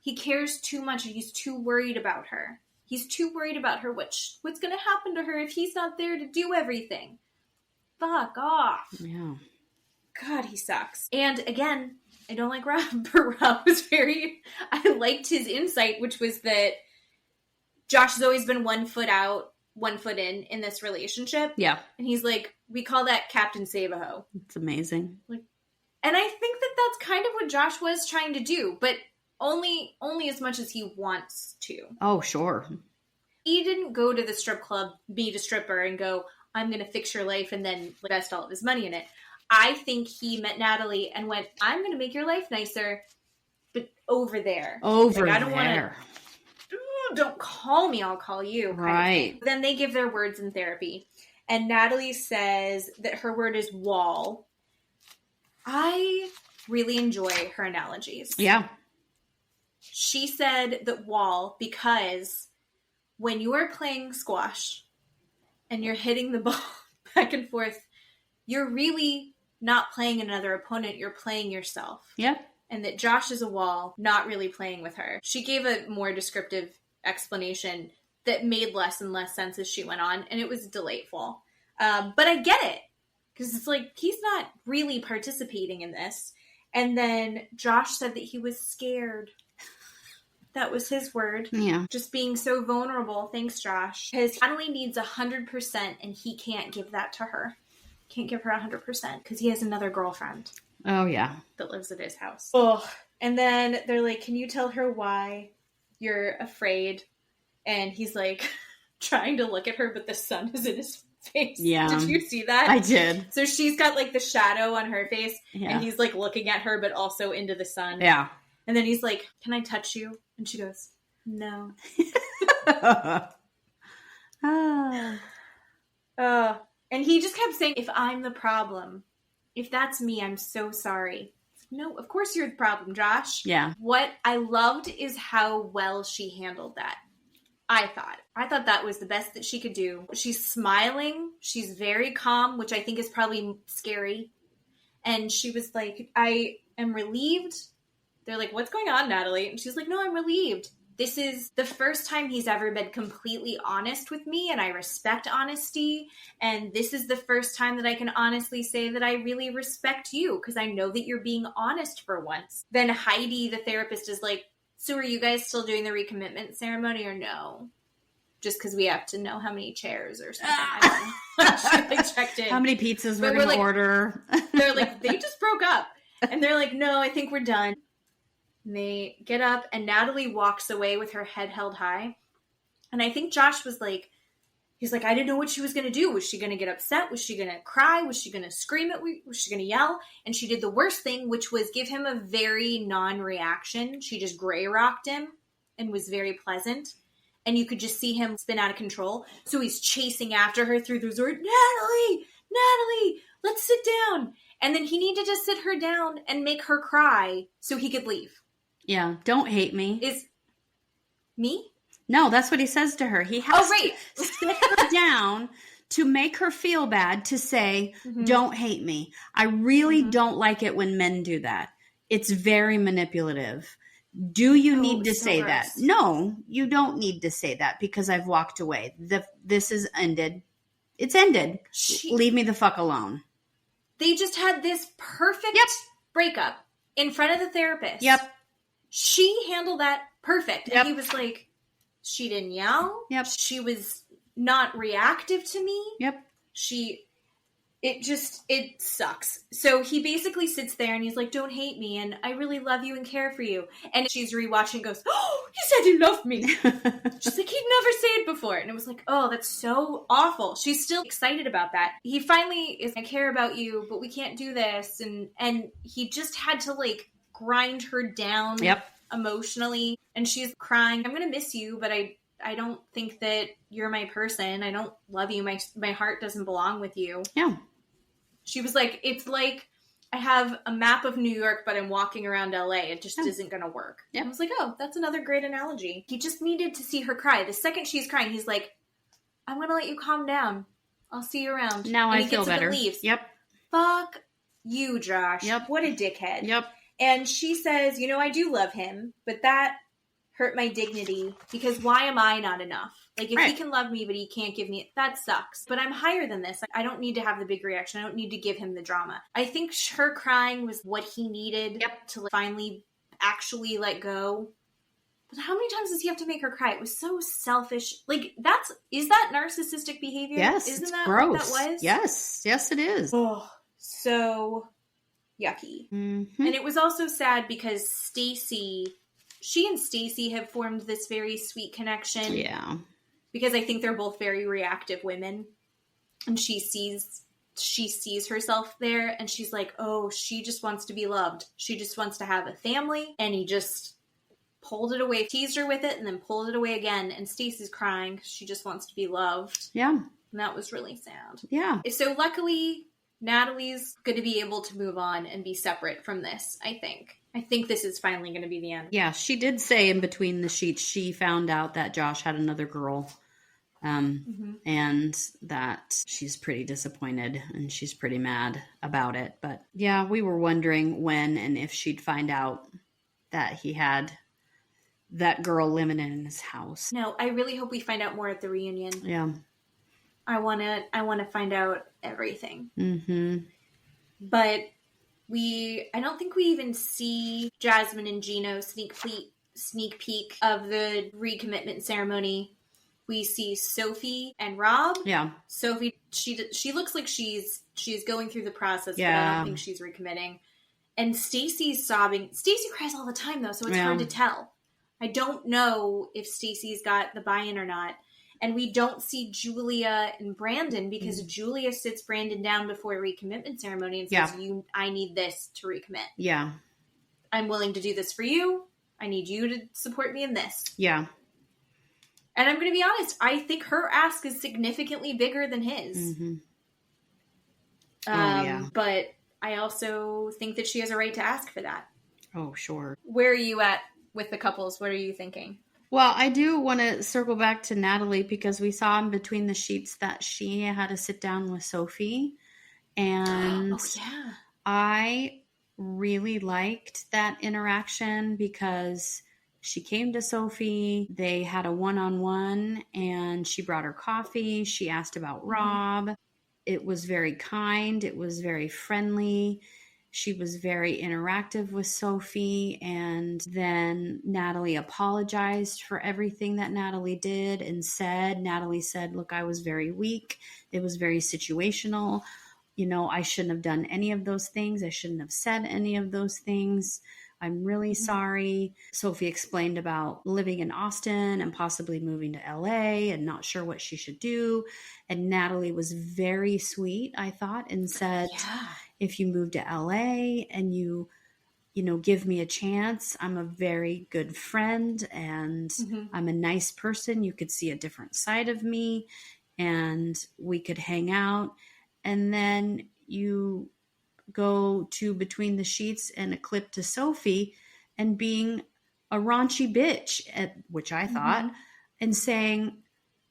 He cares too much and he's too worried about her. He's too worried about her. What's going to happen to her if he's not there to do everything? Fuck off. Yeah. God, he sucks. And again, I don't like Rob, but Rob was I liked his insight, which was that Josh has always been 1 foot out, 1 foot in this relationship. Yeah. And he's like, we call that Captain Save-A-Ho. It's amazing. And I think that that's kind of what Josh was trying to do, but only as much as he wants to. Oh, sure. He didn't go to the strip club, meet a stripper, and go, I'm going to fix your life, and then invest all of his money in it. I think he met Natalie and went, I'm going to make your life nicer, but over there. I don't want to. Don't call me, I'll call you. Right. Then they give their words in therapy. And Natalie says that her word is wall. I really enjoy her analogies. Yeah. She said that wall because when you are playing squash and you're hitting the ball back and forth, you're really not playing another opponent, you're playing yourself. Yep. And that Josh is a wall, not really playing with her. She gave a more descriptive explanation that made less and less sense as she went on, and it was delightful. But I get it, because it's like, he's not really participating in this. And then Josh said that he was scared. That was his word. Yeah. Just being so vulnerable. Thanks, Josh. Because Natalie needs 100%, and he can't give that to her. Can't give her 100% because he has another girlfriend. Oh, yeah. That lives at his house. Oh, and then they're like, can you tell her why you're afraid? And he's like trying to look at her, but the sun is in his face. Yeah. Did you see that? I did. So she's got like the shadow on her face, Yeah. and he's like looking at her, but also into the sun. Yeah. And then he's like, can I touch you? And she goes, no. And he just kept saying, if I'm the problem, if that's me, I'm so sorry. No, of course you're the problem, Josh. Yeah. What I loved is how well she handled that. I thought that was the best that she could do. She's smiling. She's very calm, which I think is probably scary. And she was like, I am relieved. They're like, what's going on, Natalie? And she's like, no, I'm relieved. This is the first time he's ever been completely honest with me, and I respect honesty. And this is the first time that I can honestly say that I really respect you, because I know that you're being honest for once. Then Heidi, the therapist, is like, so are you guys still doing the recommitment ceremony or no? Just because we have to know how many chairs or something. I don't know. She checked in. How many pizzas we're going to order. They're like, they just broke up. And they're like, no, I think we're done. And they get up, and Natalie walks away with her head held high. And I think Josh was like, he's like, I didn't know what she was going to do. Was she going to get upset? Was she going to cry? Was she going to scream at me? Was she going to yell? And she did the worst thing, which was give him a very non-reaction. She just gray rocked him and was very pleasant. And you could just see him spin out of control. So he's chasing after her through the resort. Natalie, let's sit down. And then he needed to sit her down and make her cry so he could leave. Yeah, don't hate me. Is me? No, that's what he says to her. He has to sit her down to make her feel bad, to say, don't hate me. I really don't like it when men do that. It's very manipulative. Do you need to say that? No, you don't need to say that, because I've walked away. This is ended. It's ended. Leave me the fuck alone. They just had this perfect breakup in front of the therapist. Yep. She handled that perfect. Yep. And he was like, she didn't yell. Yep. She was not reactive to me. Yep. It sucks. So he basically sits there and he's like, don't hate me, and I really love you and care for you. And she's rewatching and goes, oh, he said he loved me. She's like, he'd never say it before. And it was like, oh, that's so awful. She's still excited about that. He finally is, I care about you, but we can't do this. And he just had to like grind her down emotionally. And she's crying, I'm going to miss you, but I don't think that you're my person. I don't love you. My heart doesn't belong with you. Yeah. She was like, it's like I have a map of New York, but I'm walking around LA. It just isn't going to work. Yep. I was like, oh, that's another great analogy. He just needed to see her cry. The second she's crying, he's like, I'm going to let you calm down. I'll see you around. Now and I he feel gets up better. and leaves. Yep. Fuck you, Josh. Yep. What a dickhead. Yep. And she says, I do love him, but that hurt my dignity because why am I not enough? Like, if he can love me, but he can't give me, that sucks. But I'm higher than this. I don't need to have the big reaction. I don't need to give him the drama. I think her crying was what he needed to finally actually let go. But how many times does he have to make her cry? It was so selfish. Like, is that narcissistic behavior? Yes, Isn't it's that gross. what that was? Yes, it is. Oh, so yucky. Mm-hmm. And it was also sad because she and Stacy have formed this very sweet connection. Yeah. Because I think they're both very reactive women. And she sees herself there and she's like, oh, she just wants to be loved. She just wants to have a family. And he just pulled it away, teased her with it, and then pulled it away again. And Stacy's crying because she just wants to be loved. Yeah. And that was really sad. Yeah. So luckily, Natalie's going to be able to move on and be separate from this, I think. I think this is finally going to be the end. Yeah, she did say in between the sheets she found out that Josh had another girl. And that she's pretty disappointed and she's pretty mad about it. But yeah, we were wondering when and if she'd find out that he had that girl living in his house. No, I really hope we find out more at the reunion. Yeah. I want to find out everything. Mm-hmm. But I don't think we even see Jasmine and Gino sneak peek of the recommitment ceremony. We see Sophie and Rob. Yeah. Sophie, she looks like she's going through the process, but I don't think she's recommitting. And Stacy's sobbing. Stacy cries all the time, though, so it's hard to tell. I don't know if Stacy's got the buy-in or not. And we don't see Julia and Brandon because Julia sits Brandon down before a recommitment ceremony and says, I need this to recommit. Yeah. I'm willing to do this for you. I need you to support me in this. Yeah. And I'm going to be honest, I think her ask is significantly bigger than his. Mm-hmm. But I also think that she has a right to ask for that. Oh, sure. Where are you at with the couples? What are you thinking? Well, I do want to circle back to Natalie because we saw in between the sheets that she had to sit down with Sophie. And I really liked that interaction because she came to Sophie, they had a one-on-one, and she brought her coffee. She asked about Rob. It was very kind. It was very friendly. She was very interactive with Sophie. And then Natalie apologized for everything that Natalie did and said. Natalie said, look, I was very weak. It was very situational. I shouldn't have done any of those things. I shouldn't have said any of those things. I'm really sorry. Sophie explained about living in Austin and possibly moving to LA and not sure what she should do. And Natalie was very sweet, I thought, and said, if you move to LA and you give me a chance, I'm a very good friend and I'm a nice person. You could see a different side of me and we could hang out. And then you go to between the sheets and a clip to Sophie and being a raunchy bitch, which I thought, and saying,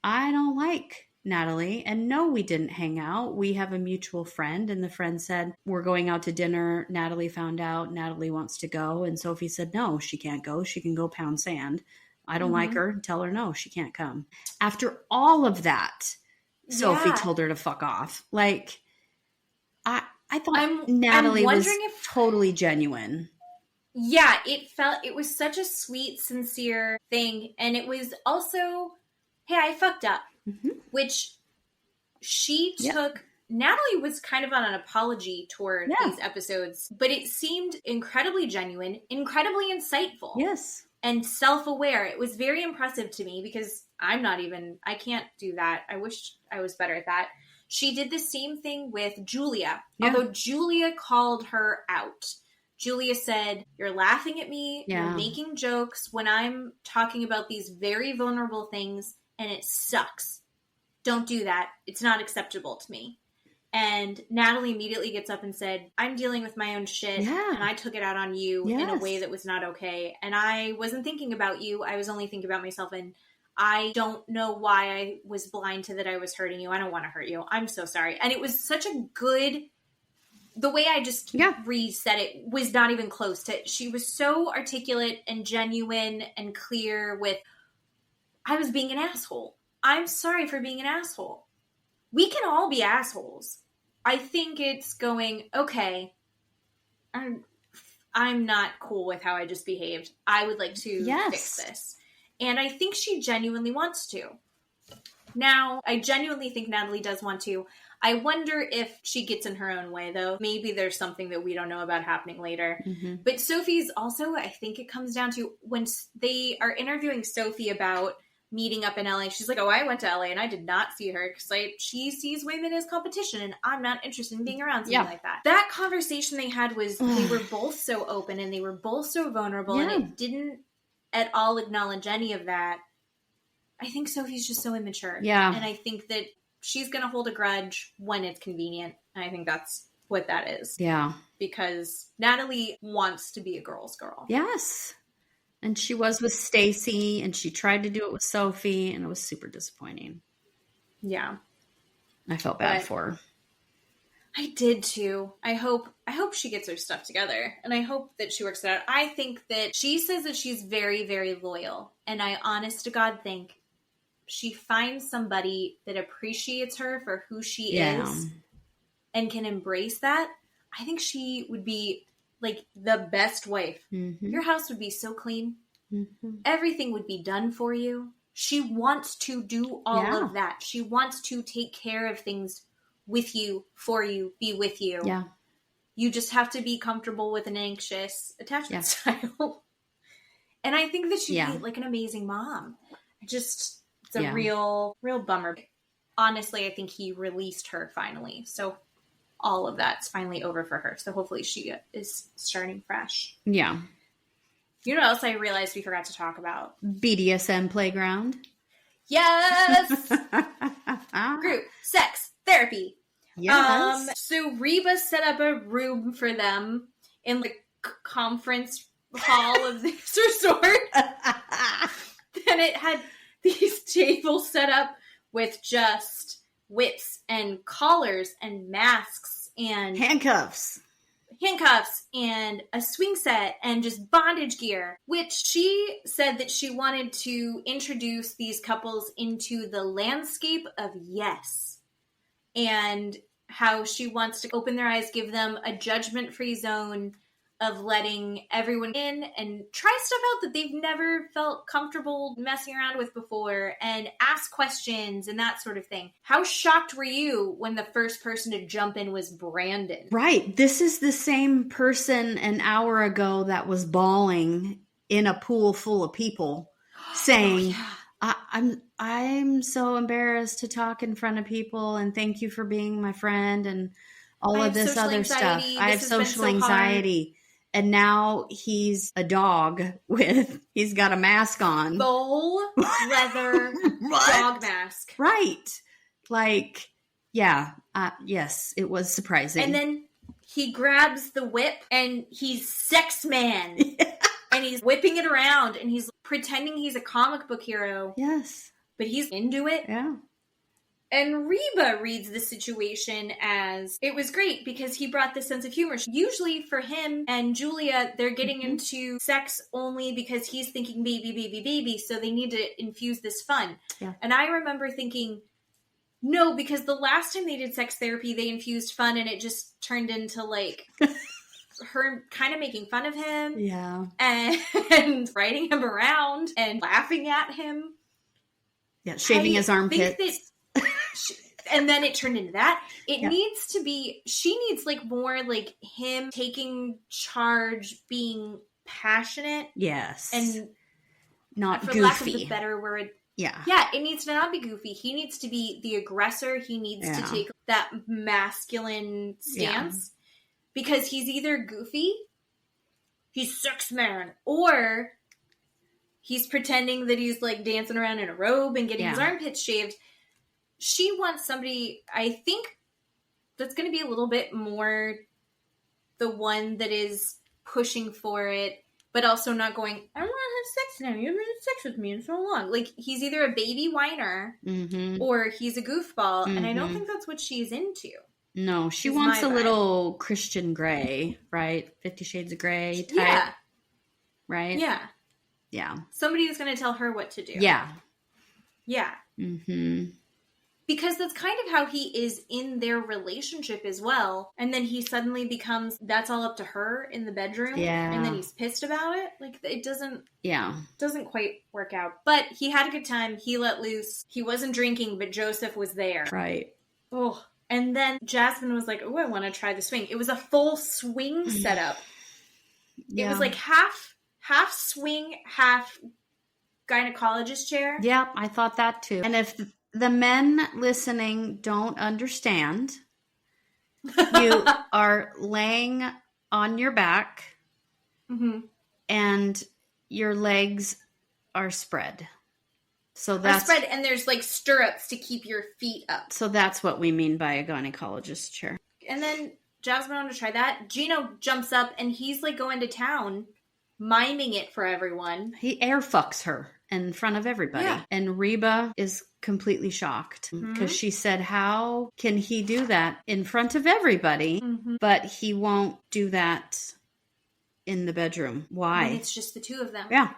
I don't like Natalie. And no, we didn't hang out. We have a mutual friend. And the friend said, we're going out to dinner. Natalie found out. Natalie wants to go. And Sophie said, no, she can't go. She can go pound sand. I don't like her. Tell her no, she can't come. After all of that, Sophie told her to fuck off. Like, I thought Natalie was totally genuine. Yeah, it was such a sweet, sincere thing. And it was also, hey, I fucked up. Which she took. Natalie was kind of on an apology toward these episodes, but it seemed incredibly genuine, incredibly insightful. Yes. And self-aware. It was very impressive to me because I can't do that. I wish I was better at that. She did the same thing with Julia, although Julia called her out. Julia said, you're laughing at me, you're making jokes when I'm talking about these very vulnerable things, and it sucks. Don't do that. It's not acceptable to me. And Natalie immediately gets up and said, I'm dealing with my own shit, and I took it out on you in a way that was not okay. And I wasn't thinking about you. I was only thinking about myself. And I don't know why I was blind to that I was hurting you. I don't want to hurt you. I'm so sorry. And it was such a good... The way I just re-said it was not even close to... She was so articulate and genuine and clear with, I was being an asshole. I'm sorry for being an asshole. We can all be assholes. I think it's going, okay, I'm not cool with how I just behaved. I would like to fix this. And I think she genuinely wants to. Now, I genuinely think Natalie does want to. I wonder if she gets in her own way, though. Maybe there's something that we don't know about happening later. Mm-hmm. But Sophie's also, I think it comes down to when they are interviewing Sophie about meeting up in LA. She's like, oh, I went to LA and I did not see her because she sees women as competition and I'm not interested in being around something like that. That conversation they had was they were both so open and they were both so vulnerable and it didn't at all acknowledge any of that. I think Sophie's just so immature. Yeah. And I think that she's going to hold a grudge when it's convenient. And I think that's what that is. Yeah. Because Natalie wants to be a girl's girl. Yes. And she was with Stacy, and she tried to do it with Sophie, and it was super disappointing. Yeah. I felt bad for her. I did too. I hope she gets her stuff together, and I hope that she works it out. I think that she says that she's very, very loyal, and I honest to God think she finds somebody that appreciates her for who she is and can embrace that. I think she would be like the best wife. Mm-hmm. Your house would be so clean. Mm-hmm. Everything would be done for you. She wants to do all of that. She wants to take care of things with you, for you, be with you. Yeah. You just have to be comfortable with an anxious attachment style. And I think that she'd be like an amazing mom. It's a real bummer. Honestly, I think he released her finally. So all of that's finally over for her. So hopefully she is starting fresh. Yeah. You know what else I realized we forgot to talk about? BDSM playground. Yes! Group, sex, therapy. Yes. So Reba set up a room for them in the conference hall of this resort. And it had these tables set up with just whips and collars and masks and handcuffs and a swing set and just bondage gear, which she said that she wanted to introduce these couples into the landscape of yes, and how she wants to open their eyes, give them a judgment-free zone of letting everyone in and try stuff out that they've never felt comfortable messing around with before and ask questions and that sort of thing. How shocked were you when the first person to jump in was Brandon? Right. This is the same person an hour ago that was bawling in a pool full of people saying, I'm so embarrassed to talk in front of people and thank you for being my friend and all of this other stuff. I have social anxiety. And now he's a dog he's got a mask on. Full leather dog mask. Right. Like, yes, it was surprising. And then he grabs the whip and he's sex man. And he's whipping it around and he's pretending he's a comic book hero. Yes. But he's into it. Yeah. And Reba reads the situation as, it was great because he brought this sense of humor. Usually for him and Julia, they're getting into sex only because he's thinking baby, baby, baby, so they need to infuse this fun. Yeah. And I remember thinking, no, because the last time they did sex therapy, they infused fun and it just turned into like her kind of making fun of him. Yeah. And riding him around and laughing at him. Yeah, shaving his armpits. And then it turned into that. It needs to be, she needs like more like him taking charge, being passionate. Yes. And not for goofy. lack of a better word. Yeah. Yeah, it needs to not be goofy. He needs to be the aggressor. He needs to take that masculine stance because he's either goofy, he's sex man, or he's pretending that he's like dancing around in a robe and getting his armpits shaved. She wants somebody, I think that's going to be a little bit more the one that is pushing for it, but also not going, I want to have sex now. You haven't had sex with me in so long. Like, he's either a baby whiner or he's a goofball, and I don't think that's what she's into. No, she wants a little Christian Grey, right? 50 Shades of Grey type. Yeah. Right? Yeah. Yeah. Somebody who's going to tell her what to do. Yeah. Yeah. Because that's kind of how he is in their relationship as well. And then he suddenly becomes, that's all up to her in the bedroom. Yeah. And then he's pissed about it. Like, it doesn't quite work out. But he had a good time. He let loose. He wasn't drinking, but Joseph was there. Right. Oh. And then Jasmine was like, oh, I want to try the swing. It was a full swing setup. Yeah. It was like half swing, half gynecologist chair. Yeah, I thought that too. And if the men listening don't understand, you are laying on your back and your legs are spread. So that's spread, and there's like stirrups to keep your feet up. So that's what we mean by a gynecologist chair. And then Jasmine wanted to try that. Gino jumps up and he's like going to town, miming it for everyone. He air fucks her in front of everybody. Yeah. And Reba is completely shocked because she said, how can he do that in front of everybody, but he won't do that in the bedroom? Why? When it's just the two of them. Yeah.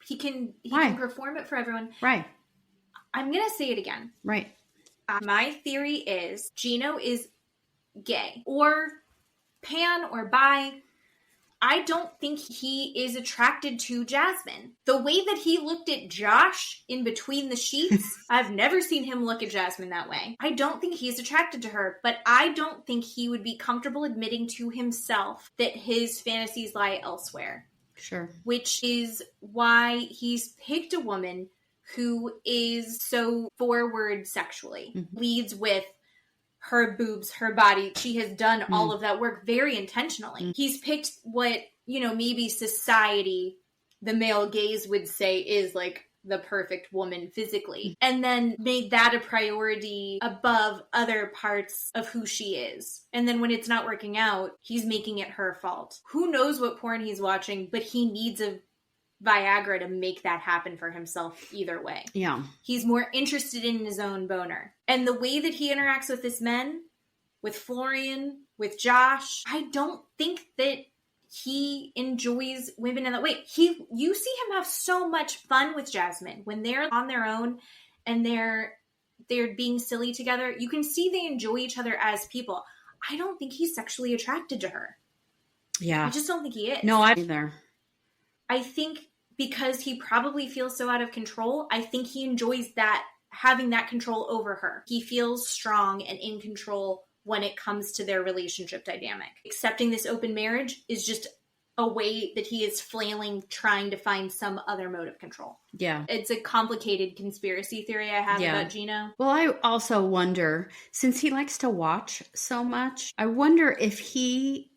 He can perform it for everyone. Right. I'm going to say it again. Right. My theory is Gino is gay or pan or bi. I don't think he is attracted to Jasmine. The way that he looked at Josh in between the sheets, I've never seen him look at Jasmine that way. I don't think he's attracted to her, but I don't think he would be comfortable admitting to himself that his fantasies lie elsewhere. Sure. Which is why he's picked a woman who is so forward sexually, leads with her boobs, her body. She has done all of that work very intentionally. He's picked what, maybe society, the male gaze would say is like the perfect woman physically, and then made that a priority above other parts of who she is. And then when it's not working out, he's making it her fault. Who knows what porn he's watching, but he needs a Viagra to make that happen for himself either way. Yeah. He's more interested in his own boner. And the way that he interacts with his men, with Florian, with Josh, I don't think that he enjoys women in that way. You see him have so much fun with Jasmine when they're on their own and they're being silly together. You can see they enjoy each other as people. I don't think he's sexually attracted to her. Yeah. I just don't think he is. No, I either. I think because he probably feels so out of control, I think he enjoys that, having that control over her. He feels strong and in control when it comes to their relationship dynamic. Accepting this open marriage is just a way that he is flailing, trying to find some other mode of control. Yeah. It's a complicated conspiracy theory I have about Gino. Well, I also wonder, since he likes to watch so much, I wonder if he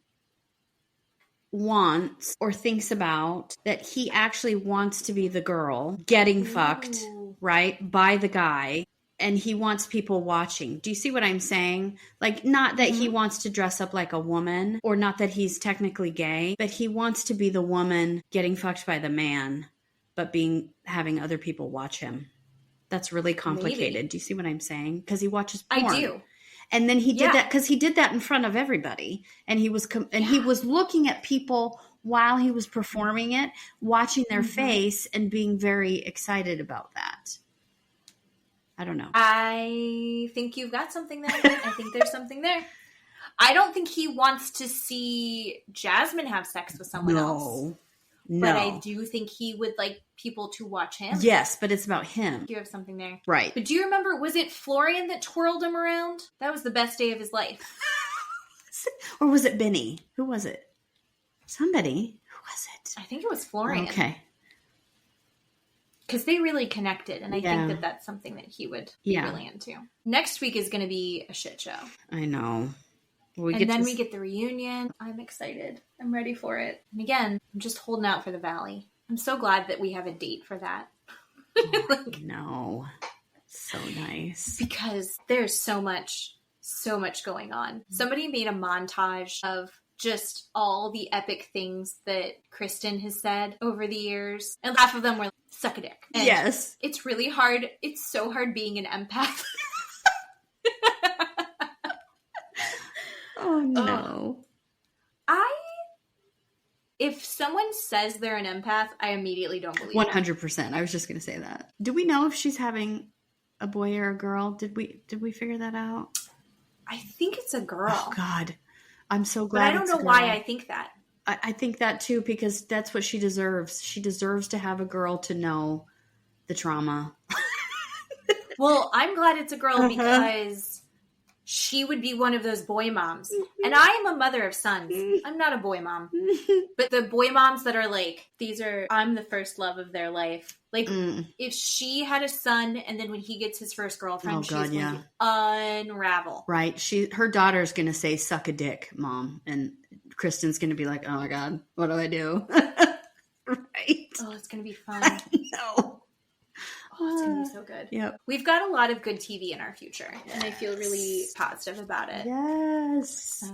wants or thinks about that he actually wants to be the girl getting fucked, right, by the guy. And he wants people watching. Do you see what I'm saying? Like, not that he wants to dress up like a woman, or not that he's technically gay, but he wants to be the woman getting fucked by the man, but having other people watch him. That's really complicated. Maybe. Do you see what I'm saying? Because he watches porn. I do. And then he did that because he did that in front of everybody, and he was he was looking at people while he was performing it, watching their face, and being very excited about that. I don't know. I think you've got something there. I think there's something there. I don't think he wants to see Jasmine have sex with someone else. No. But I do think he would like people to watch him. Yes, but it's about him. You have something there. Right. But do you remember, was it Florian that twirled him around? That was the best day of his life. Or was it Benny? Who was it? Somebody. Who was it? I think it was Florian. Okay. Because they really connected, and I think that that's something that he would be really into. Next week is going to be a shit show. I know. We get the reunion. I'm excited. I'm ready for it. And again, I'm just holding out for the Valley. I'm so glad that we have a date for that. No. So nice. Because there's so much so much going on. Somebody made a montage of just all the epic things that Kristen has said over the years. And half of them were like, suck a dick. And yes. it's really hard. It's so hard being an empath. Oh, no. If someone says they're an empath, I immediately don't believe 100%. I was just going to say that. Do we know if she's having a boy or a girl? Did we figure that out? I think it's a girl. Oh, God. I'm so glad. But I don't know why I think that. I think that, too, because that's what she deserves. She deserves to have a girl to know the trauma. Well, I'm glad it's a girl because she would be one of those boy moms. And I am a mother of sons. I'm not a boy mom. But the boy moms that are like, I'm the first love of their life. Like, if she had a son and then when he gets his first girlfriend, she's going to unravel. Right. Her daughter's going to say, suck a dick, Mom. And Kristen's going to be like, oh my God, what do I do? Right. Oh, it's going to be fun. No. Oh, it's going to be so good. Yep. We've got a lot of good TV in our future, and I feel really positive about it. Yes.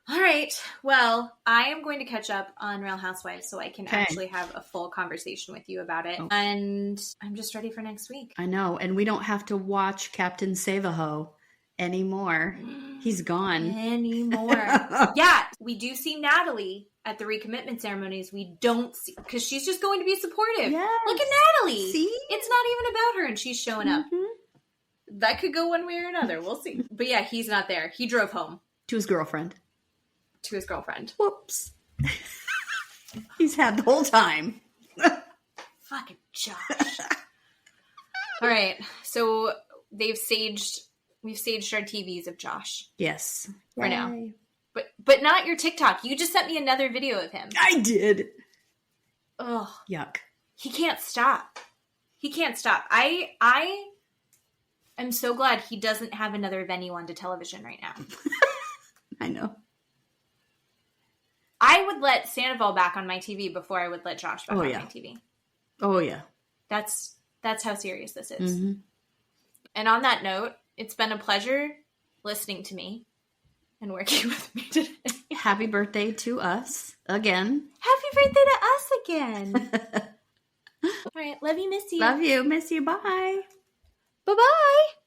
All right. Well, I am going to catch up on Real Housewives so I can actually have a full conversation with you about it. Oh. And I'm just ready for next week. I know. And we don't have to watch Captain Save-A-Ho anymore. He's gone. Anymore. Yeah. We do see Natalie at the recommitment ceremonies. We don't see, because she's just going to be supportive. Yes. Look at Natalie. See? It's not even about her and she's showing up. That could go one way or another. We'll see. But yeah, he's not there. He drove home. To his girlfriend. Whoops. He's had the whole time. Fucking Josh. All right. So we've saged our TVs of Josh. Yes. For now. But not your TikTok. You just sent me another video of him. I did. Ugh. Yuck. He can't stop. I am so glad he doesn't have another venue onto television right now. I know. I would let Sandoval back on my TV before I would let Josh back on my TV. Oh, yeah. That's how serious this is. And on that note, it's been a pleasure listening to me and working with me today. Happy birthday to us again. Happy birthday to us again. All right. Love you, miss you. Love you. Miss you. Bye. Bye-bye.